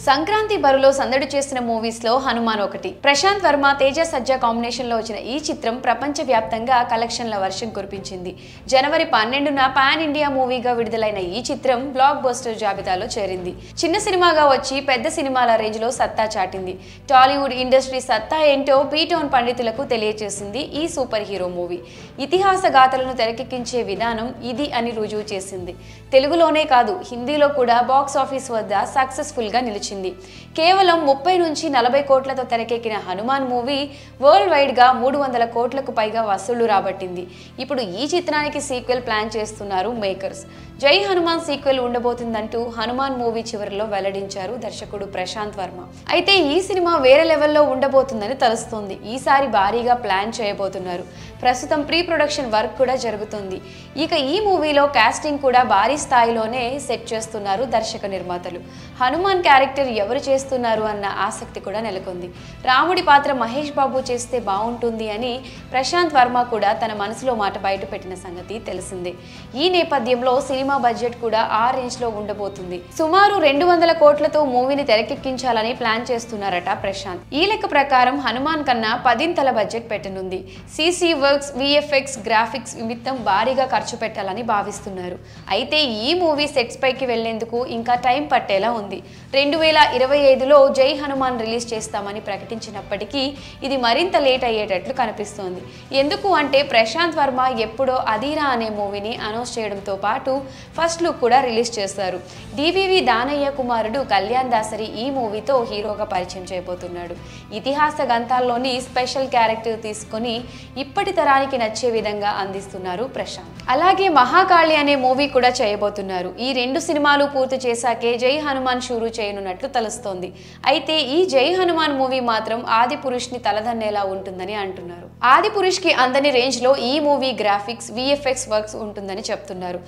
సంక్రాంతి బరులో సందడి చేసిన మూవీస్ లో హనుమాన్ ఒకటి. ప్రశాంత్ వర్మ తేజ సజ్జా కాంబినేషన్ లో వచ్చిన ఈ చిత్రం ప్రపంచవ్యాప్తంగా కలెక్షన్ల వర్షం కురిపించింది. జనవరి 12న పాన్ ఇండియా మూవీగా విడుదలైన ఈ చిత్రం బ్లాక్ బస్టర్ జాబితాలో చేరింది. చిన్న సినిమాగా వచ్చి పెద్ద సినిమాల రేంజ్ లో సత్తా చాటింది. టాలీవుడ్ ఇండస్ట్రీ సత్తా ఏంటో బీటౌన్ పండితులకు తెలియజేసింది ఈ సూపర్ హీరో మూవీ. ఇతిహాస గాథలను తెరకెక్కించే విధానం ఇది అని రుజువు చేసింది. తెలుగులోనే కాదు హిందీలో కూడా బాక్స్ ఆఫీస్ వద్ద సక్సెస్ఫుల్ గా నిలిచింది. కేవలం 30 నుంచి 40 కోట్లతో తెరకెక్కిన హనుమాన్ మూవీ వరల్డ్ వైడ్ గా 300 కోట్లకు పైగా వసూళ్లు రాబట్టింది. ఇప్పుడు ఈ చిత్రానికి సీక్వెల్ ప్లాన్ చేస్తున్నారు మేకర్స్. జై హనుమాన్ సీక్వెల్ ఉండబోతుందంటూ హనుమాన్ మూవీ చివరిలో వెల్లడించారు దర్శకుడు ప్రశాంత్ వర్మ. అయితే ఈ సినిమా వేరే లెవెల్లో ఉండబోతుందని తెలుస్తోంది. ఈసారి భారీగా ప్లాన్ చేయబోతున్నారు. ప్రస్తుతం ప్రీ ప్రొడక్షన్ వర్క్ కూడా జరుగుతుంది. ఇక ఈ మూవీలో కాస్టింగ్ కూడా భారీ స్థాయిలోనే సెట్ చేస్తున్నారు దర్శక నిర్మాతలు. హనుమాన్ క్యారెక్టర్ ఎవరు చేస్తున్నారు అన్న ఆసక్తి కూడా నెలకొంది. రాముడి పాత్ర మహేష్ బాబు చేస్తే బాగుంటుంది అని ప్రశాంత్ వర్మ కూడా తన మనసులో మాట బయట పెట్టిన సంగతి తెలిసిందే. ఈ నేపథ్యంలో సినిమా బడ్జెట్ కూడా ఆ రేంజ్ లో ఉండబోతుంది. సుమారు 200 కోట్లతో మూవీని తెరకెక్కించాలని ప్లాన్ చేస్తున్నారట ప్రశాంత్. ఈ లెక్క ప్రకారం హనుమాన్ కన్నా 10 బడ్జెట్ పెట్టనుంది. సీసీ వర్క్స్, విఎఫ్ఎక్స్, గ్రాఫిక్స్ నిమిత్తం భారీగా ఖర్చు పెట్టాలని భావిస్తున్నారు. అయితే ఈ మూవీ సెట్స్ పైకి వెళ్లేందుకు ఇంకా టైం పట్టేలా ఉంది. 2025లో జై హనుమాన్ రిలీజ్ చేస్తామని ప్రకటించినప్పటికీ ఇది మరింత లేట్ అయ్యేటట్లు కనిపిస్తోంది. ఎందుకు అంటే ప్రశాంత్ వర్మ ఎప్పుడో అధీరా అనే మూవీని అనౌన్స్ చేయడంతో పాటు ఫస్ట్ లుక్ కూడా రిలీజ్ చేశారు. డివివి దానయ్య కుమారుడు కళ్యాణ్ దాసరి ఈ మూవీతో హీరోగా పరిచయం చేయబోతున్నాడు. ఇతిహాస గంతాల్లోని స్పెషల్ క్యారెక్టర్ తీసుకొని ఇప్పటి తరానికి నచ్చే విధంగా అందిస్తున్నారు ప్రశాంత్. అలాగే మహాకాళి అనే మూవీ కూడా చేయబోతున్నారు. ఈ 2 సినిమాలు పూర్తి చేశాకే జై హనుమాన్ షురూ చేయనున్నట్లు తెలుస్తోంది. అయితే ఈ జై హనుమాన్ మూవీ మాత్రం ఆది పురుష్ ని తలదన్నేలా ఉంటుందని అంటున్నారు. ఆది పురుష్ కి అందని రేంజ్ లో ఈ మూవీ గ్రాఫిక్స్, విఎఫ్ఎక్స్ వర్క్స్ ఉంటుందని చెప్తున్నారు.